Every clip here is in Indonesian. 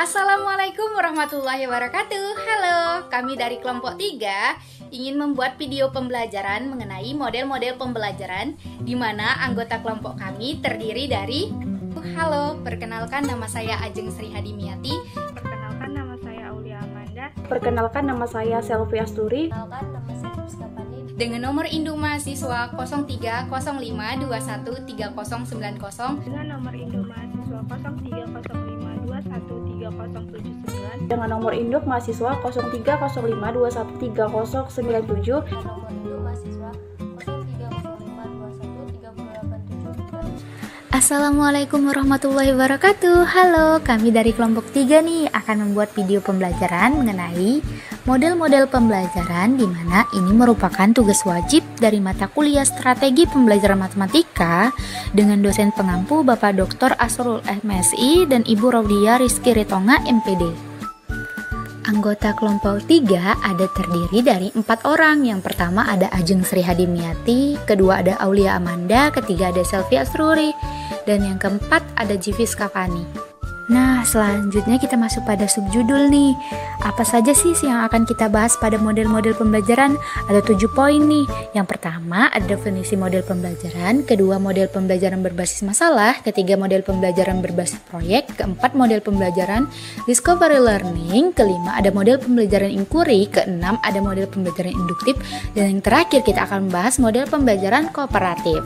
Assalamualaikum warahmatullahi wabarakatuh. Halo, kami dari kelompok 3 ingin membuat video pembelajaran mengenai model-model pembelajaran di mana anggota kelompok kami terdiri dari Halo, perkenalkan nama saya Ajeng Sri Hadimiati. Perkenalkan nama saya Aulia Amanda. Perkenalkan nama saya Selvi Asturi. Perkenalkan nama saya Rizka Pani. Dengan nomor induk mahasiswa 0305213090. Dengan nomor induk mahasiswa 0305213079. Dengan nomor induk mahasiswa 0305213097. Nomor induk mahasiswa 0305213087. Assalamualaikum warahmatullahi wabarakatuh. Halo, kami dari kelompok 3 nih akan membuat video pembelajaran mengenai model-model pembelajaran di mana ini merupakan tugas wajib dari mata kuliah Strategi Pembelajaran Matematika dengan dosen pengampu Bapak Dr. Asrul MSI dan Ibu Raudia Rizky Ritonga MPD. Anggota kelompok 3 ada terdiri dari 4 orang. Yang pertama ada Ajeng Sri Hadimiati, kedua ada Aulia Amanda, ketiga ada Selvi Asturi, dan yang keempat ada Jivis Kafani. Nah, selanjutnya kita masuk pada subjudul nih. Apa saja sih yang akan kita bahas pada model-model pembelajaran? Ada 7 poin nih. Yang pertama ada definisi model pembelajaran, kedua model pembelajaran berbasis masalah, ketiga model pembelajaran berbasis proyek, keempat model pembelajaran discovery learning, kelima ada model pembelajaran inquiry, keenam ada model pembelajaran induktif, dan yang terakhir kita akan membahas model pembelajaran kooperatif.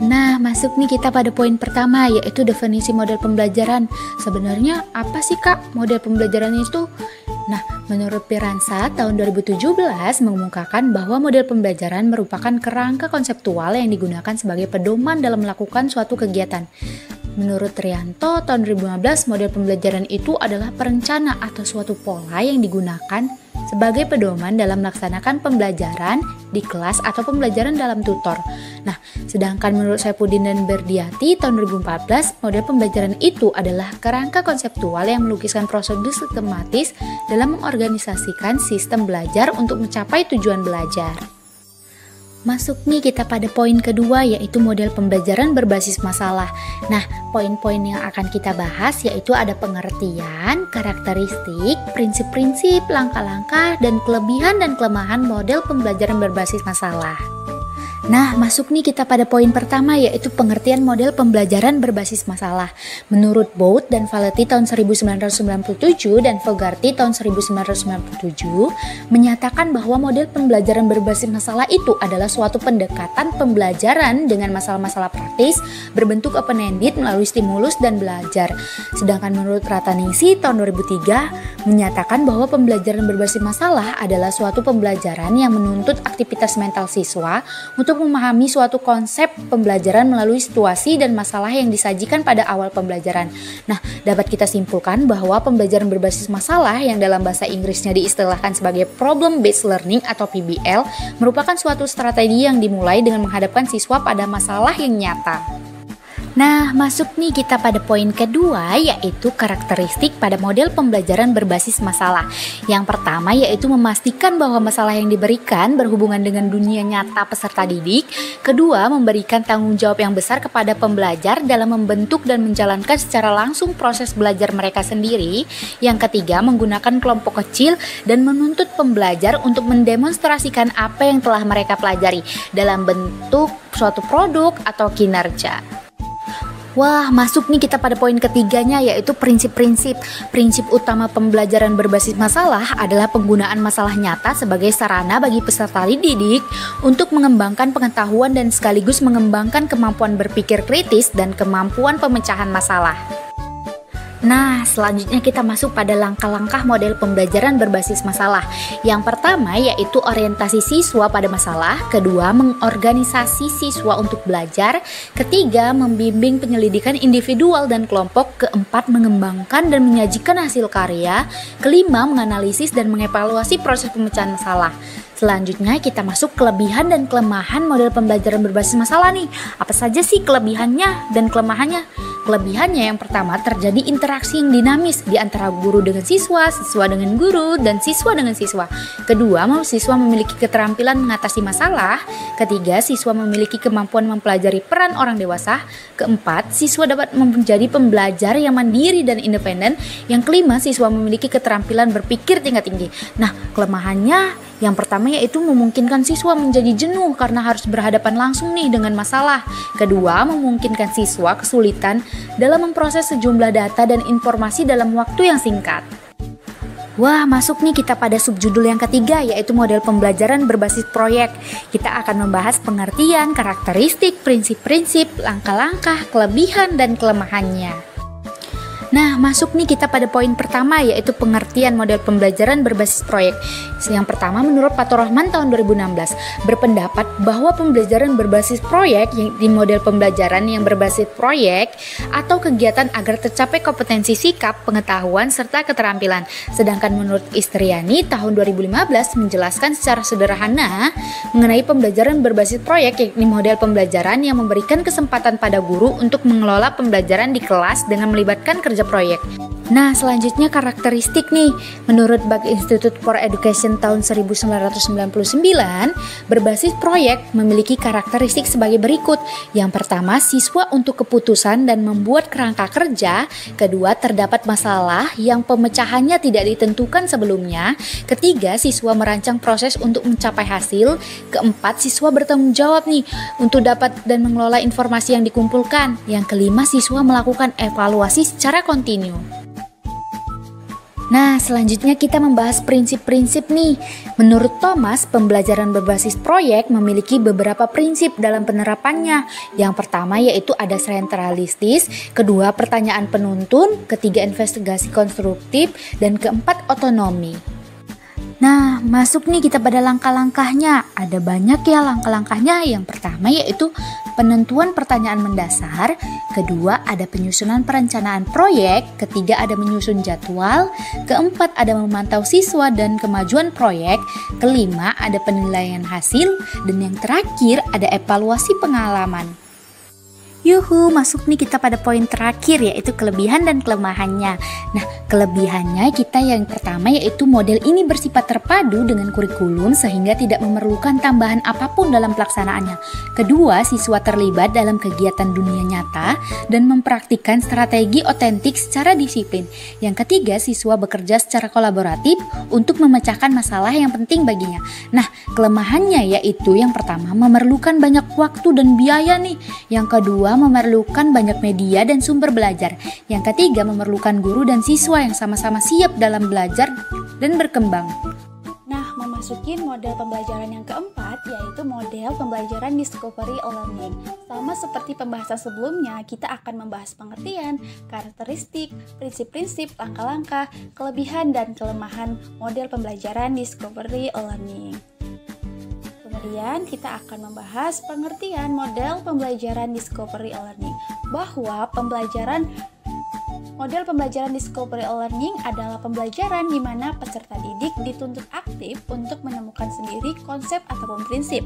Nah, masuk nih kita pada poin pertama, yaitu definisi model pembelajaran. Sebenarnya apa sih Kak model pembelajaran itu? Nah, menurut Piransa tahun 2017 mengumumkakan bahwa model pembelajaran merupakan kerangka konseptual yang digunakan sebagai pedoman dalam melakukan suatu kegiatan. Menurut Trianto tahun 2015, model pembelajaran itu adalah perencana atau suatu pola yang digunakan sebagai pedoman dalam melaksanakan pembelajaran di kelas atau pembelajaran dalam tutor. Nah, sedangkan menurut Saipudin dan Berdiati tahun 2014, model pembelajaran itu adalah kerangka konseptual yang melukiskan prosedur sistematis dalam mengorganisasikan sistem belajar untuk mencapai tujuan belajar. Masuk nih kita pada poin kedua, yaitu model pembelajaran berbasis masalah. Nah, poin-poin yang akan kita bahas yaitu ada pengertian, karakteristik, prinsip-prinsip, langkah-langkah, dan kelebihan dan kelemahan model pembelajaran berbasis masalah. Nah, masuk nih kita pada poin pertama, yaitu pengertian model pembelajaran berbasis masalah. Menurut Bout dan Valetti tahun 1997 dan Fogarty tahun 1997 menyatakan bahwa model pembelajaran berbasis masalah itu adalah suatu pendekatan pembelajaran dengan masalah-masalah praktis berbentuk open-ended melalui stimulus dan belajar. Sedangkan menurut Rataningsi tahun 2003 menyatakan bahwa pembelajaran berbasis masalah adalah suatu pembelajaran yang menuntut aktivitas mental siswa untuk memahami suatu konsep pembelajaran melalui situasi dan masalah yang disajikan pada awal pembelajaran. Nah, dapat kita simpulkan bahwa pembelajaran berbasis masalah yang dalam bahasa Inggrisnya diistilahkan sebagai problem based learning atau PBL merupakan suatu strategi yang dimulai dengan menghadapkan siswa pada masalah yang nyata. Nah, masuk nih kita pada poin kedua, yaitu karakteristik pada model pembelajaran berbasis masalah. Yang pertama yaitu memastikan bahwa masalah yang diberikan berhubungan dengan dunia nyata peserta didik. Kedua, memberikan tanggung jawab yang besar kepada pembelajar dalam membentuk dan menjalankan secara langsung proses belajar mereka sendiri. Yang ketiga, menggunakan kelompok kecil dan menuntut pembelajar untuk mendemonstrasikan apa yang telah mereka pelajari dalam bentuk suatu produk atau kinerja. Wah, masuk nih kita pada poin ketiganya, yaitu prinsip-prinsip. Prinsip utama pembelajaran berbasis masalah adalah penggunaan masalah nyata sebagai sarana bagi peserta didik untuk mengembangkan pengetahuan dan sekaligus mengembangkan kemampuan berpikir kritis dan kemampuan pemecahan masalah. Nah, selanjutnya kita masuk pada langkah-langkah model pembelajaran berbasis masalah. Yang pertama yaitu orientasi siswa pada masalah, kedua mengorganisasi siswa untuk belajar, ketiga membimbing penyelidikan individual dan kelompok, keempat mengembangkan dan menyajikan hasil karya, kelima menganalisis dan mengevaluasi proses pemecahan masalah. Selanjutnya kita masuk kelebihan dan kelemahan model pembelajaran berbasis masalah nih. Apa saja sih kelebihannya dan kelemahannya? Kelebihannya yang pertama, terjadi interaksi yang dinamis di antara guru dengan siswa, siswa dengan guru, dan siswa dengan siswa. Kedua, siswa memiliki keterampilan mengatasi masalah. Ketiga, siswa memiliki kemampuan mempelajari peran orang dewasa. Keempat, siswa dapat menjadi pembelajar yang mandiri dan independen. Yang kelima, siswa memiliki keterampilan berpikir tingkat tinggi. Nah, kelemahannya yang pertama yaitu memungkinkan siswa menjadi jenuh karena harus berhadapan langsung nih dengan masalah. Kedua, memungkinkan siswa kesulitan dalam memproses sejumlah data dan informasi dalam waktu yang singkat. Wah, masuk nih kita pada subjudul yang ketiga, yaitu model pembelajaran berbasis proyek. Kita akan membahas pengertian, karakteristik, prinsip-prinsip, langkah-langkah, kelebihan, dan kelemahannya. Nah, masuk nih kita pada poin pertama, yaitu pengertian model pembelajaran berbasis proyek. Yang pertama, menurut Fathur Rahman tahun 2016, berpendapat bahwa pembelajaran berbasis proyek di model pembelajaran yang berbasis proyek atau kegiatan agar tercapai kompetensi sikap, pengetahuan, serta keterampilan. Sedangkan menurut Istriani tahun 2015 menjelaskan secara sederhana mengenai pembelajaran berbasis proyek, yakni model pembelajaran yang memberikan kesempatan pada guru untuk mengelola pembelajaran di kelas dengan melibatkan kerja proyek. Nah, selanjutnya karakteristik nih. Menurut Bach Institute for Education tahun 1999, berbasis proyek memiliki karakteristik sebagai berikut. Yang pertama, siswa untuk keputusan dan membuat kerangka kerja. Kedua, terdapat masalah yang pemecahannya tidak ditentukan sebelumnya. Ketiga, siswa merancang proses untuk mencapai hasil. Keempat, siswa bertanggung jawab nih untuk dapat dan mengelola informasi yang dikumpulkan. Yang kelima, siswa melakukan evaluasi secara kontinu. Nah, selanjutnya kita membahas prinsip-prinsip nih. Menurut Thomas, pembelajaran berbasis proyek memiliki beberapa prinsip dalam penerapannya. Yang pertama yaitu ada sentralistis, kedua pertanyaan penuntun, ketiga investigasi konstruktif, dan keempat otonomi. Nah, masuk nih kita pada langkah-langkahnya. Ada banyak ya langkah-langkahnya. Yang pertama yaitu penentuan pertanyaan mendasar, kedua ada penyusunan perencanaan proyek, ketiga ada menyusun jadwal, keempat ada memantau siswa dan kemajuan proyek, kelima ada penilaian hasil, dan yang terakhir ada evaluasi pengalaman. Yuhu, masuk nih kita pada poin terakhir, yaitu kelebihan dan kelemahannya. Nah, kelebihannya kita yang pertama yaitu model ini bersifat terpadu dengan kurikulum sehingga tidak memerlukan tambahan apapun dalam pelaksanaannya. Kedua, siswa terlibat dalam kegiatan dunia nyata dan mempraktikkan strategi otentik secara disiplin. Yang ketiga, siswa bekerja secara kolaboratif untuk memecahkan masalah yang penting baginya. Nah, kelemahannya yaitu yang pertama memerlukan banyak waktu dan biaya nih. Yang kedua, memerlukan banyak media dan sumber belajar. Yang ketiga, memerlukan guru dan siswa yang sama-sama siap dalam belajar dan berkembang. Nah, memasuki model pembelajaran yang keempat, yaitu model pembelajaran discovery learning. Sama seperti pembahasan sebelumnya, kita akan membahas pengertian, karakteristik, prinsip-prinsip, langkah-langkah, kelebihan dan kelemahan model pembelajaran discovery learning. Kemudian kita akan membahas pengertian model pembelajaran discovery learning, bahwa model pembelajaran discovery learning adalah pembelajaran di mana peserta didik dituntut aktif untuk menemukan sendiri konsep ataupun prinsip.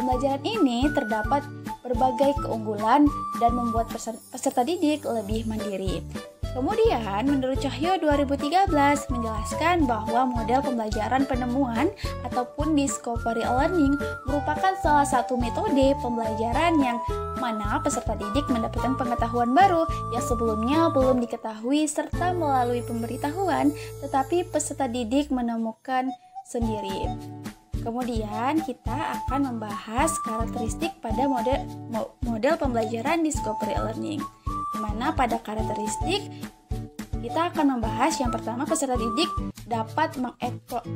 Pembelajaran ini terdapat berbagai keunggulan dan membuat peserta didik lebih mandiri. Kemudian, menurut Cahyo 2013 menjelaskan bahwa model pembelajaran penemuan ataupun discovery learning merupakan salah satu metode pembelajaran yang mana peserta didik mendapatkan pengetahuan baru yang sebelumnya belum diketahui serta melalui pemberitahuan, tetapi peserta didik menemukan sendiri. Kemudian kita akan membahas karakteristik pada model pembelajaran discovery learning, di mana pada karakteristik kita akan membahas yang pertama, peserta didik dapat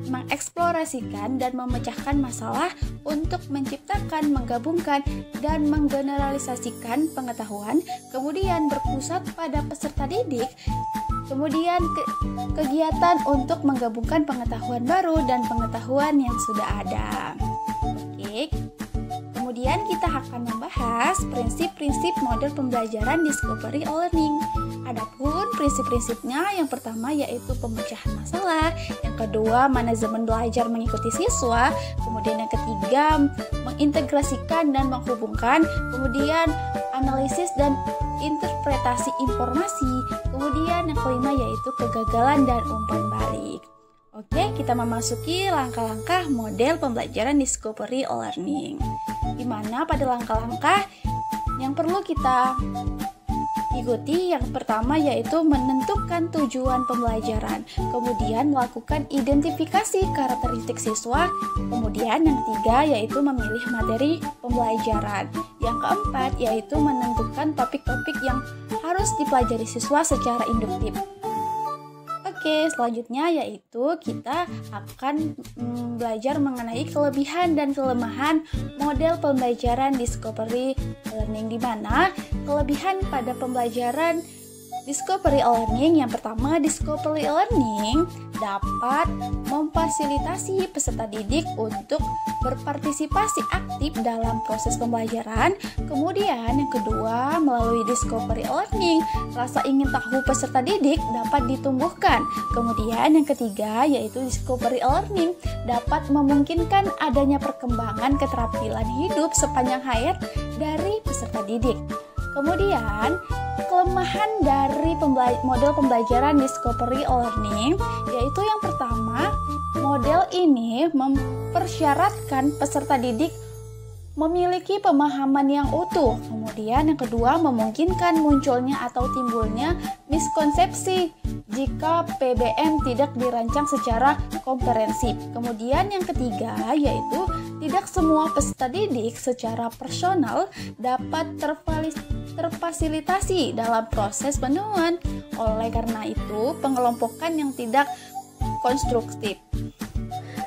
mengeksplorasikan dan memecahkan masalah untuk menciptakan, menggabungkan, dan menggeneralisasikan pengetahuan, kemudian berpusat pada peserta didik, kemudian kegiatan untuk menggabungkan pengetahuan baru dan pengetahuan yang sudah ada. Oke. Kemudian kita akan membahas prinsip-prinsip model pembelajaran discovery learning. Adapun prinsip-prinsipnya, yang pertama yaitu pemecahan masalah, yang kedua manajemen belajar mengikuti siswa, kemudian yang ketiga mengintegrasikan dan menghubungkan, kemudian analisis dan interpretasi informasi, kemudian yang kelima yaitu kegagalan dan umpan balik. Oke, kita memasuki langkah-langkah model pembelajaran discovery learning. Di mana pada langkah-langkah yang perlu kita ikuti, yang pertama yaitu menentukan tujuan pembelajaran, kemudian melakukan identifikasi karakteristik siswa, kemudian yang ketiga yaitu memilih materi pembelajaran, yang keempat yaitu menentukan topik-topik yang harus dipelajari siswa secara induktif. Oke, selanjutnya yaitu kita akan belajar mengenai kelebihan dan kelemahan model pembelajaran discovery learning, di mana kelebihan pada pembelajaran discovery learning, yang pertama, discovery learning dapat memfasilitasi peserta didik untuk berpartisipasi aktif dalam proses pembelajaran. Kemudian yang kedua, melalui discovery learning, rasa ingin tahu peserta didik dapat ditumbuhkan. Kemudian yang ketiga yaitu discovery learning dapat memungkinkan adanya perkembangan keterampilan hidup sepanjang hayat dari peserta didik. Kemudian kelemahan dari model pembelajaran discovery learning yaitu yang pertama, model ini mempersyaratkan peserta didik memiliki pemahaman yang utuh. Kemudian yang kedua, memungkinkan munculnya atau timbulnya miskonsepsi jika PBM tidak dirancang secara komprehensif. Kemudian yang ketiga yaitu tidak semua peserta didik secara personal dapat terfasilitasi dalam proses penemuan. Oleh karena itu, pengelompokan yang tidak konstruktif.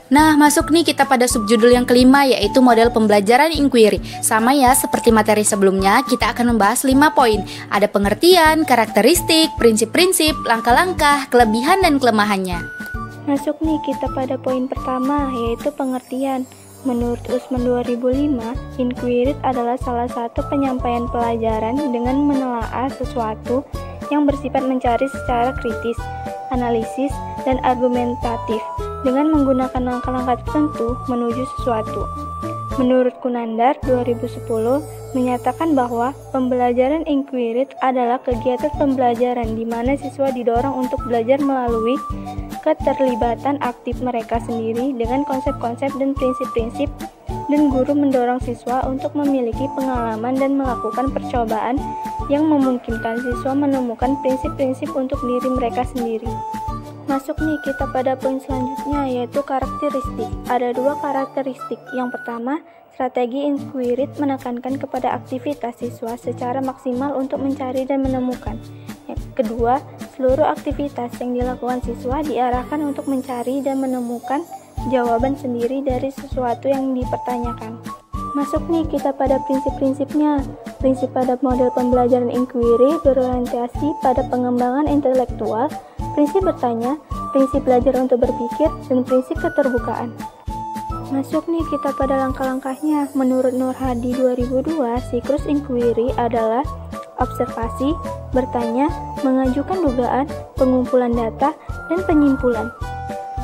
Nah, masuk nih kita pada subjudul yang kelima, yaitu model pembelajaran inquiry. Sama ya seperti materi sebelumnya, kita akan membahas 5 poin. Ada pengertian, karakteristik, prinsip-prinsip, langkah-langkah, kelebihan dan kelemahannya. Masuk nih kita pada poin pertama, yaitu pengertian. Menurut Usman 2005, inquiry adalah salah satu penyampaian pelajaran dengan menelaah sesuatu yang bersifat mencari secara kritis, analisis, dan argumentatif dengan menggunakan langkah-langkah tertentu menuju sesuatu. Menurut Kunandar 2010 menyatakan bahwa pembelajaran inquiry adalah kegiatan pembelajaran di mana siswa didorong untuk belajar melalui keterlibatan aktif mereka sendiri dengan konsep-konsep dan prinsip-prinsip, dan guru mendorong siswa untuk memiliki pengalaman dan melakukan percobaan yang memungkinkan siswa menemukan prinsip-prinsip untuk diri mereka sendiri. Masuk nih kita pada poin selanjutnya, yaitu karakteristik. Ada 2 karakteristik. Yang pertama, strategi inquiry menekankan kepada aktivitas siswa secara maksimal untuk mencari dan menemukan. Yang kedua, seluruh aktivitas yang dilakukan siswa diarahkan untuk mencari dan menemukan jawaban sendiri dari sesuatu yang dipertanyakan. Masuk nih kita pada prinsip-prinsipnya. Prinsip pada model pembelajaran inquiry berorientasi pada pengembangan intelektual, prinsip bertanya, prinsip belajar untuk berpikir, dan prinsip keterbukaan. Masuk nih kita pada langkah-langkahnya. Menurut Nur Hadi 2002, siklus inquiry adalah observasi, bertanya, mengajukan dugaan, pengumpulan data, dan penyimpulan.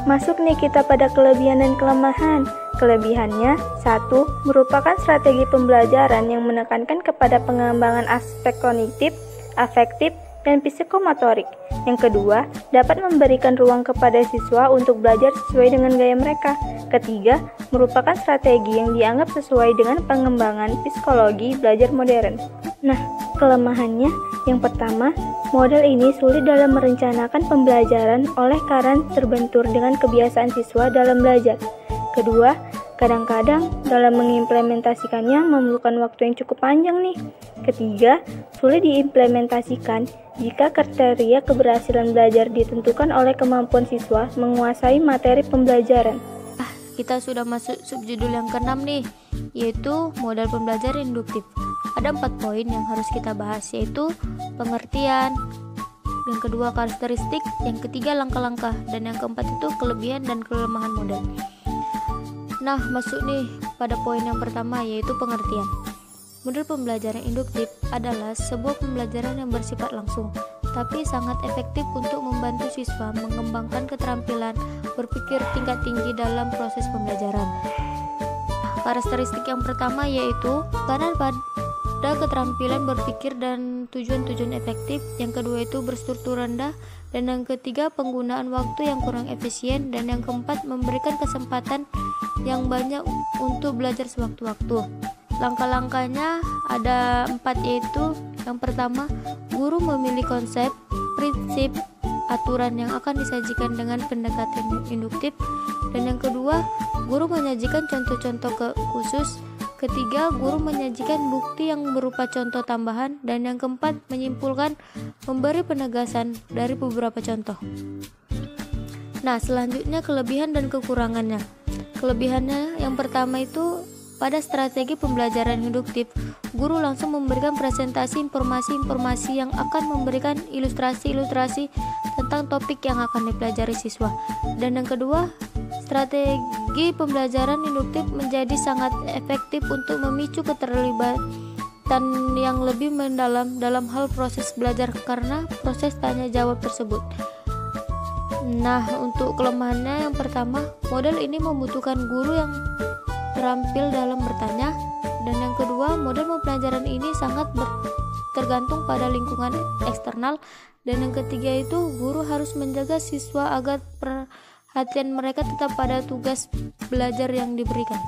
Masuk nih kita pada kelebihan dan kelemahan. Kelebihannya, 1. Merupakan strategi pembelajaran yang menekankan kepada pengembangan aspek kognitif, afektif, dan psikomotorik. Yang kedua, dapat memberikan ruang kepada siswa untuk belajar sesuai dengan gaya mereka. Ketiga, merupakan strategi yang dianggap sesuai dengan pengembangan psikologi belajar modern. Nah, kelemahannya, yang pertama, model ini sulit dalam merencanakan pembelajaran oleh karena terbentur dengan kebiasaan siswa dalam belajar. Kedua, kadang-kadang dalam mengimplementasikannya memerlukan waktu yang cukup panjang nih. Ketiga, sulit diimplementasikan jika kriteria keberhasilan belajar ditentukan oleh kemampuan siswa menguasai materi pembelajaran. Kita sudah masuk subjudul yang ke-6 nih, yaitu model pembelajaran induktif. Ada 4 poin yang harus kita bahas, yaitu pengertian, yang kedua karakteristik, yang ketiga langkah-langkah, dan yang keempat itu kelebihan dan kelemahan model. Nah, masuk nih pada poin yang pertama, yaitu pengertian. Model pembelajaran induktif adalah sebuah pembelajaran yang bersifat langsung, tapi sangat efektif untuk membantu siswa mengembangkan keterampilan berpikir tingkat tinggi dalam proses pembelajaran. Karakteristik yang pertama yaitu tekanan pada keterampilan berpikir dan tujuan-tujuan efektif. Yang kedua itu berstruktur rendah, dan yang ketiga penggunaan waktu yang kurang efisien, dan yang keempat memberikan kesempatan yang banyak untuk belajar sewaktu-waktu. Langkah-langkahnya ada 4, yaitu yang pertama, guru memilih konsep, prinsip, aturan yang akan disajikan dengan pendekatan induktif, dan yang kedua, guru menyajikan contoh-contoh khusus. Ketiga, guru menyajikan bukti yang berupa contoh tambahan, dan yang keempat, menyimpulkan memberi penegasan dari beberapa contoh. Nah, selanjutnya kelebihan dan kekurangannya. Kelebihannya yang pertama itu pada strategi pembelajaran induktif, guru langsung memberikan presentasi informasi-informasi yang akan memberikan ilustrasi-ilustrasi tentang topik yang akan dipelajari siswa. Dan yang kedua, strategi pembelajaran induktif menjadi sangat efektif untuk memicu keterlibatan yang lebih mendalam dalam hal proses belajar karena proses tanya jawab tersebut. Nah, untuk kelemahannya yang pertama, model ini membutuhkan guru yang terampil dalam bertanya, dan yang kedua, model pembelajaran ini sangat tergantung pada lingkungan eksternal, dan yang ketiga itu guru harus menjaga siswa agar perhatian mereka tetap pada tugas belajar yang diberikan.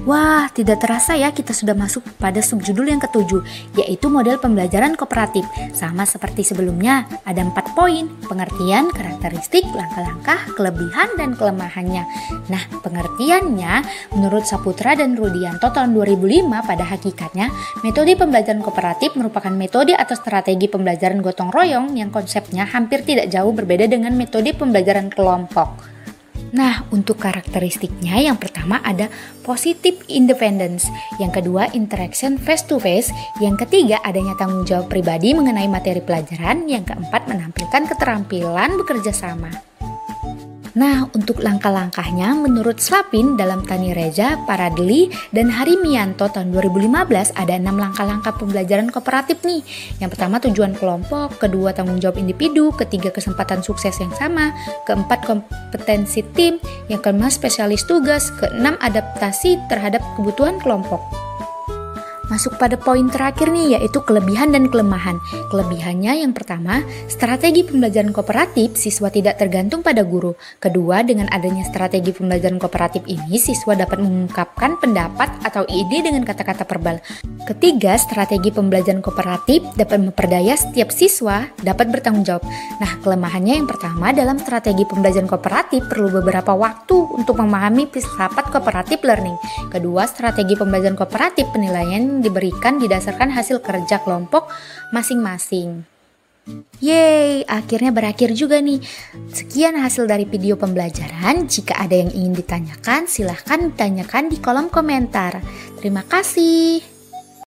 Wah, tidak terasa ya kita sudah masuk pada subjudul yang ke-7, yaitu model pembelajaran kooperatif. Sama seperti sebelumnya, ada 4 poin: pengertian, karakteristik, langkah-langkah, kelebihan, dan kelemahannya. Nah, pengertiannya, menurut Saputra dan Rudianto tahun 2005, pada hakikatnya, metode pembelajaran kooperatif merupakan metode atau strategi pembelajaran gotong royong yang konsepnya hampir tidak jauh berbeda dengan metode pembelajaran kelompok. Nah, untuk karakteristiknya yang pertama ada positive independence, yang kedua interaction face to face, yang ketiga adanya tanggung jawab pribadi mengenai materi pelajaran, yang keempat menampilkan keterampilan bekerja sama. Nah, untuk langkah-langkahnya menurut Slapin dalam Tani Reza, Paradli, dan Harimianto tahun 2015 ada 6 langkah-langkah pembelajaran kooperatif nih. Yang pertama tujuan kelompok, kedua tanggung jawab individu, ketiga kesempatan sukses yang sama, keempat kompetensi tim, yang kelima spesialis tugas, keenam adaptasi terhadap kebutuhan kelompok. Masuk pada poin terakhir nih, yaitu kelebihan dan kelemahan. Kelebihannya yang pertama, strategi pembelajaran kooperatif siswa tidak tergantung pada guru. Kedua, dengan adanya strategi pembelajaran kooperatif ini, siswa dapat mengungkapkan pendapat atau ide dengan kata-kata verbal. Ketiga, strategi pembelajaran kooperatif dapat memperdaya setiap siswa dapat bertanggung jawab. Nah, kelemahannya yang pertama, dalam strategi pembelajaran kooperatif perlu beberapa waktu untuk memahami filsafat cooperative learning. Kedua, strategi pembelajaran kooperatif penilaian diberikan didasarkan hasil kerja kelompok masing-masing. Yeay, akhirnya berakhir juga nih. Sekian hasil dari video pembelajaran. Jika ada yang ingin ditanyakan, silahkan ditanyakan di kolom komentar. Terima kasih.